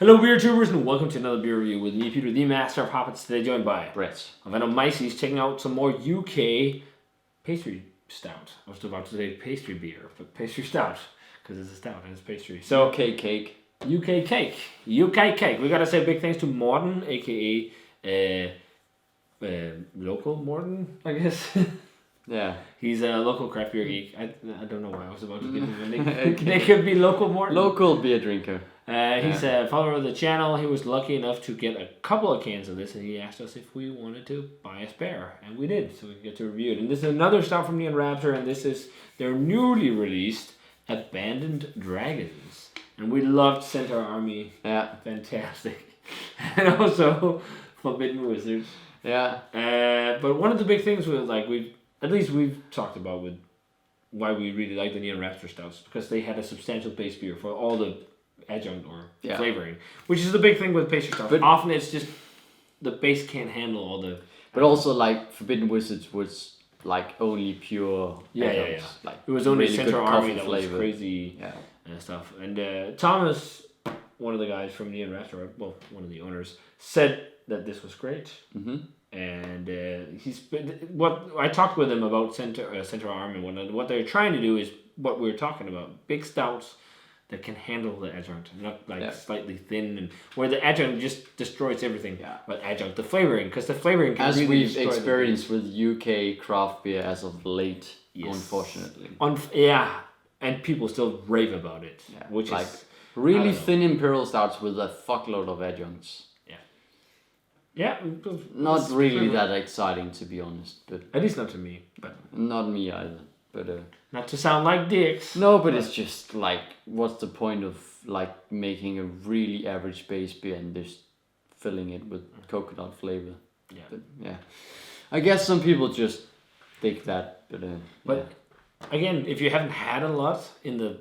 Hello, beer tubers, and welcome to another beer review with me, Peter, the master of Hoppets. Today, joined by Brett. Venom Micey's checking out some more UK pastry stout. I was about to say pastry beer, but pastry stout because it's a stout and it's pastry. So UK cake. UK cake. UK cake. We gotta say big thanks to Morten, aka local Morten, I guess. Yeah. He's a local craft beer geek. I don't know why I was about to give him a nick. They could be local Morten. Local beer drinker. He's a follower of the channel. He was lucky enough to get a couple of cans of this, and he asked us if we wanted to buy a spare, and we did, so we could get to review it. And this is another stout from Raptor, and this is their newly released Abandoned Dragons. And we loved Centaur Army. Yeah. Fantastic. And also Forbidden Wizards. Yeah. But one of the big things with we've talked about with why we really like the Neon Raptor stouts, because they had a substantial base beer for all the adjunct or flavoring, which is the big thing with pastry stouts. But often it's just the base can't handle all the. But also, like, Forbidden Wizards was like only pure. Yeah. Like, it was only really Centaur good Army coffee that flavor. was crazy and stuff. And Thomas, one of the guys from Neon Raptor, well, one of the owners, said that this was great. Mm-hmm. And what I talked with him about Centaur Army and whatnot. What they're trying to do is what we were talking about: big stouts that can handle the adjunct, not slightly thin, and where the adjunct just destroys everything. Yeah. But adjunct, the flavoring, because the flavoring can as really we've destroy experienced with UK craft beer as of late, unfortunately. And people still rave about it, which like is really thin Imperial stouts with a fuckload of adjuncts. Yeah, not really that exciting, to be honest. But at least not to me. But not me either. But not to sound like dicks. No, but it's just like, what's the point of like making a really average base beer and just filling it with coconut flavor? Yeah. But yeah, I guess some people just think that. But again, if you haven't had a lot in the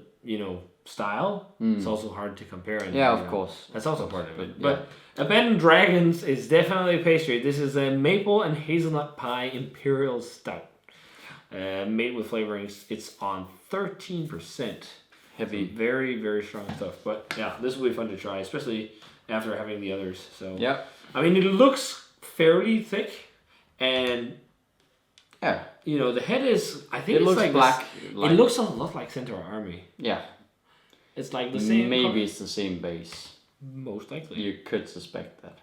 style, it's also hard to compare. And, of course. That's also part of it. But Abandoned Dragons is definitely a pastry. This is a maple and hazelnut pie Imperial Stout. Made with flavorings. It's on 13%. Heavy. So very, very strong stuff. But yeah, this will be fun to try, especially after having the others. So I mean, it looks fairly thick, and the head is. I think it looks like black. It looks a lot like Centaur Army. Yeah. It's like the same. Maybe color. It's the same base. Most likely. You could suspect that.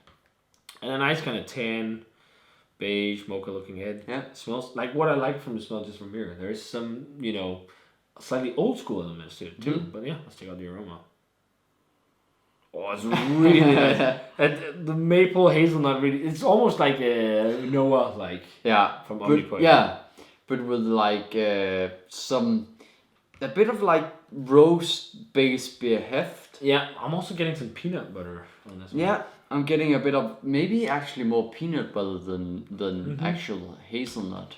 And a nice kind of tan, beige, mocha looking head. Yeah. It smells like what I like from the smell just from here. There's some, slightly old school elements to it too. Mm-hmm. But let's check out the aroma. Oh, it's really nice. The maple hazelnut really, it's almost like a Noah from Omniput. Yeah. But with like a bit of like roast base beer heft. Yeah, I'm also getting some peanut butter on this one. Yeah, I'm getting a bit of maybe actually more peanut butter than actual hazelnut.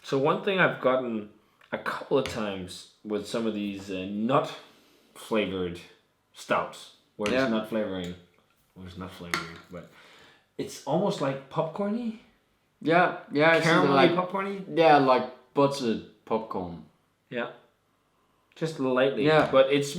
So one thing I've gotten a couple of times with some of these nut flavored stouts, where it's not flavoring, but it's almost like popcorny. Yeah, caramelly like popcorny. Yeah, like buttered popcorn. Yeah. Just lightly, but it's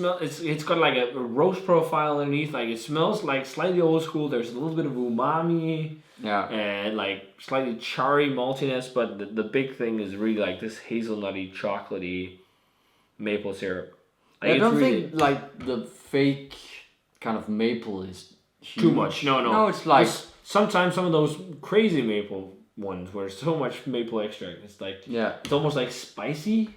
got like a roast profile underneath. Like it smells like slightly old school. There's a little bit of umami, and like slightly charry maltiness. But the big thing is really like this hazelnutty, chocolatey maple syrup. I don't think like the fake kind of maple is huge. Too much. No. No, it's like sometimes some of those crazy maple ones where there's so much maple extract. It's like it's almost like spicy.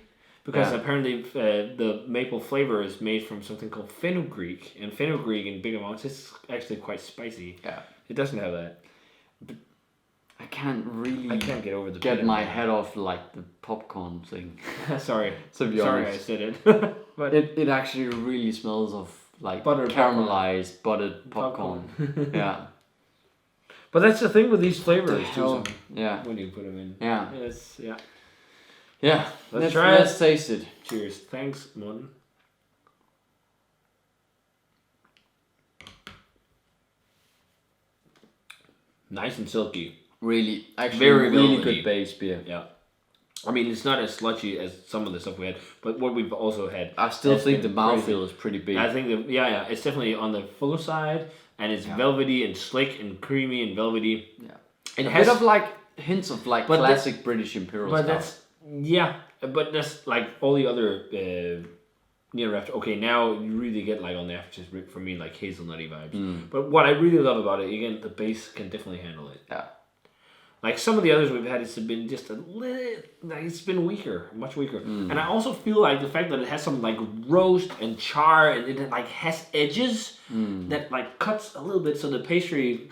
Because apparently the maple flavor is made from something called fenugreek. And fenugreek in big amounts is actually quite spicy. Yeah. It doesn't have that. But I can't get over the get my head off like the popcorn thing. Sorry. To be honest. I said it. But it actually really smells of like caramelized buttered popcorn. Yeah. But that's the thing with these flavors too. When you put them in. Yeah. Yeah, let's try it. Let's taste it. Cheers. Thanks, Morten. Nice and silky. Really, actually, very really velvety. good base beer. Yeah. I mean, it's not as sludgy as some of the stuff we had, but what we've also had. I still think the mouthfeel is pretty big. I think it's definitely on the fuller side, and it's velvety and slick and creamy and velvety. Yeah, it a has bit of like hints of like classic British Imperial Stout. But that's like all the other near Raptor. Okay, now you really get like on the aftertaste for me like hazelnutty vibes. But what I really love about it, again, the base can definitely handle it. Yeah. Like some of the others we've had, it's been just a little, like it's been weaker, much weaker. And I also feel like the fact that it has some like roast and char and it like has edges that like cuts a little bit, so the pastry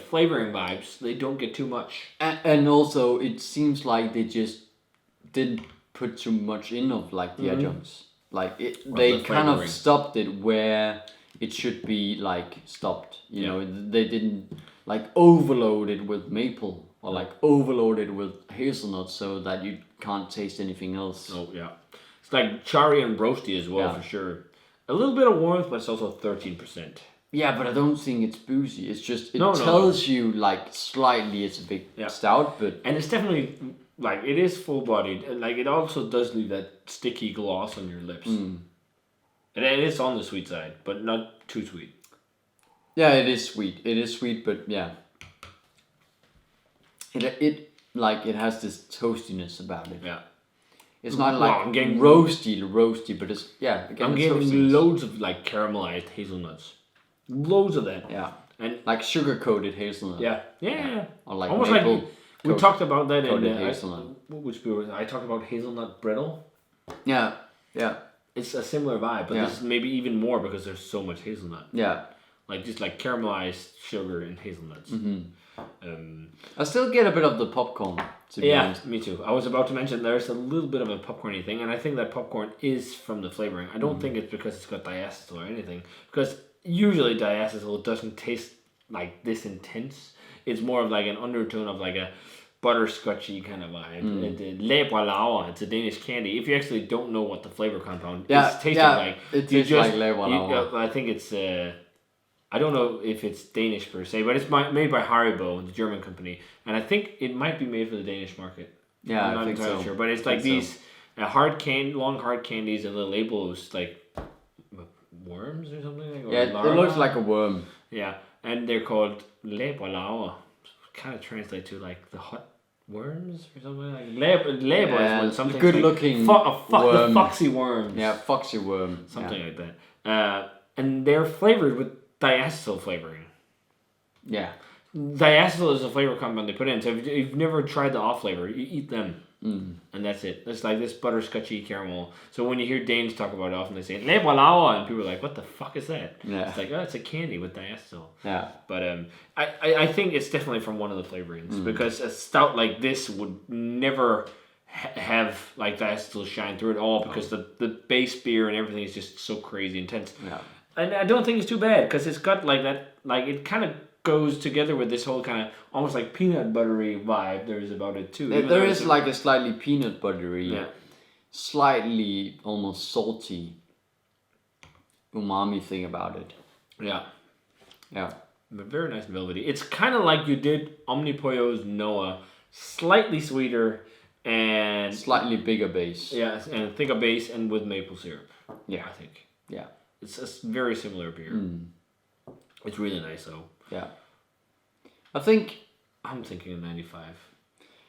flavoring vibes, they don't get too much. And also it seems like they just didn't put too much in of like the adjuncts. Like they kind of stopped it where it should be like stopped. You know, they didn't like overload it with maple. Or like overloaded with hazelnut so that you can't taste anything else. Oh yeah, it's like charry and roasty as well for sure. A little bit of warmth, but it's also 13%. Yeah, but I don't think it's boozy. It's just tells you like slightly it's a big stout, but and it's definitely like it is full bodied. Like it also does leave that sticky gloss on your lips. And it is on the sweet side, but not too sweet. Yeah, it is sweet. It is sweet, but yeah. It has this toastiness about it. Yeah. It's not like roasty, but it's I'm getting loads of like caramelized hazelnuts. Loads of that. Yeah. And like sugar coated hazelnut. Yeah. Or like almost like we talked about that in hazelnut. Which beer was I talked about hazelnut brittle. Yeah. It's a similar vibe, but this is maybe even more because there's so much hazelnut. Yeah. Like just like caramelized sugar and hazelnuts. I still get a bit of the popcorn, to be honest. Me too. I was about to mention there's a little bit of a popcorny thing, and I think that popcorn is from the flavoring. I don't think it's because it's got diacetyl or anything, because usually diacetyl doesn't taste like this intense. It's more of like an undertone of like a butterscotchy kind of vibe. Le Bois, it's a Danish candy. If you actually don't know what the flavor compound is tasting like, it tastes like Le Bois. I think it's I don't know if it's Danish per se, but it's made by Haribo, the German company, and I think it might be made for the Danish market. Yeah, I'm not entirely sure, but it's like these long hard candies, and the label is like worms or something. Or it looks like a worm. Yeah, and they're called Leberlauer. Kind of translate to like the hot worms or something like Leber is when something good looking worm. The foxy worms. Yeah, foxy worm. Something like that. And they're flavored with diacetyl flavoring. Yeah. Diacetyl is a flavor compound they put in. So if you've never tried the off flavor, you eat them. And that's it. It's like this butterscotchy caramel. So when you hear Danes talk about it often, they say, Le Bois, and people are like, what the fuck is that? Yeah. It's like, oh, it's a candy with diacetyl. Yeah. But I think it's definitely from one of the flavorings, because a stout like this would never have like diacetyl shine through it all, because the base beer and everything is just so crazy intense. Yeah. And I don't think it's too bad, because it's got like that, like it kind of goes together with this whole kind of almost like peanut buttery vibe there is about it too. There is like a slightly peanut buttery, slightly almost salty umami thing about it. Yeah. Yeah. But very nice and velvety. It's kind of like you did Omnipoyo's Noah, slightly sweeter and slightly bigger base. Yeah, and thicker base and with maple syrup. Yeah, I think. Yeah. It's a very similar beer. It's really nice though. Yeah. I'm thinking of 95.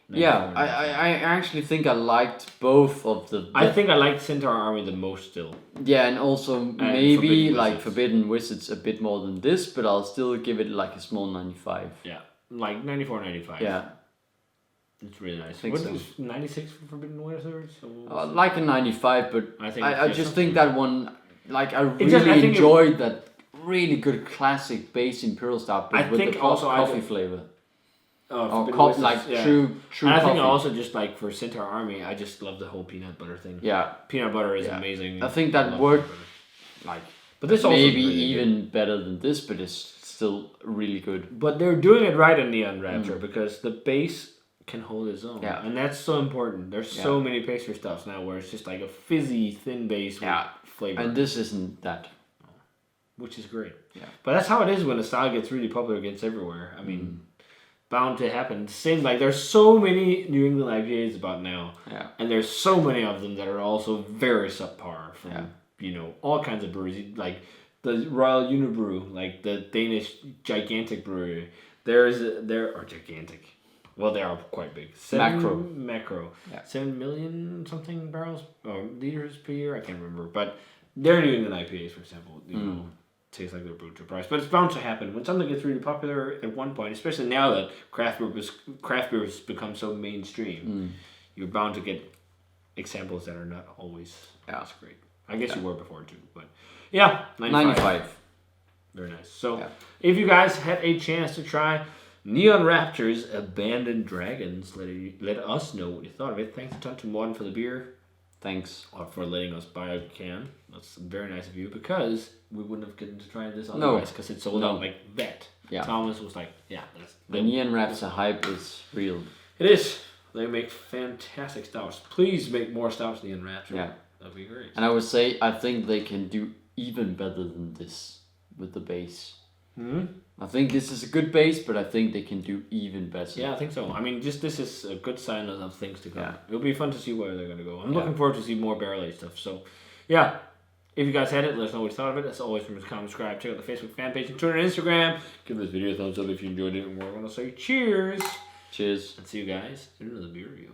Yeah, I actually think I liked both of the... I think I liked Centaur Army the most still. Yeah, and also maybe like Forbidden Wizards a bit more than this, but I'll still give it like a small 95. Yeah, like 94, 95. Yeah. It's really nice. What is 96 for Forbidden Wizards? Like a 95, but I just think that one... Like I really enjoyed that really good classic base Imperial Stout, but with the coffee flavor. True. And I think also just like for Centaur Army, I just love the whole peanut butter thing. Yeah, peanut butter is amazing. I think that worked. Like, but this maybe also even better than this, but it's still really good. But they're doing it right in Neon Raptor because the base can hold its own. Yeah, and that's so important. There's so many pastry stuffs now where it's just like a fizzy thin base with flavor. And this isn't that. Which is great. Yeah. But that's how it is when a style gets really popular, it gets everywhere. I mean, bound to happen. Same like there's so many New England IPAs about now, and there's so many of them that are also very subpar from all kinds of breweries, like the Royal Unibrew, like the Danish gigantic brewery. There are gigantic. Well, they are quite big. Macro. Yeah. 7 million something barrels or liters per year. I can't remember, but they're New England IPAs, for example. You know. Tastes like they're brewed to a price, but it's bound to happen when something gets really popular at one point, especially now that craft beer has become so mainstream. You're bound to get examples that are not always as great. I guess you were before too, but 95. Very nice. So if you guys had a chance to try Neon Raptor's Abandoned Dragons, let us know what you thought of it. Thanks a ton to Morten for the beer. Thanks for letting us buy a can. That's very nice of you, because we wouldn't have gotten to try this otherwise, because it sold out like that. Yeah. Thomas was like, the Neon Raptor hype is real. It is. They make fantastic stouts. Please make more stouts, Neon Raptor. Yeah. That'd be great. And I would say, I think they can do even better than this with the base. I think this is a good base, but I think they can do even better. Yeah, I think so. I mean, this is a good sign of things to come. Yeah. It'll be fun to see where they're going to go. I'm looking forward to see more barrel-aged stuff. So, if you guys had it, let us know what you thought of it. As always, remember to comment, subscribe, check out the Facebook fan page, and Twitter and Instagram. Give this video a thumbs up if you enjoyed it, and we're going to say cheers. Cheers. And see you guys in another beer review.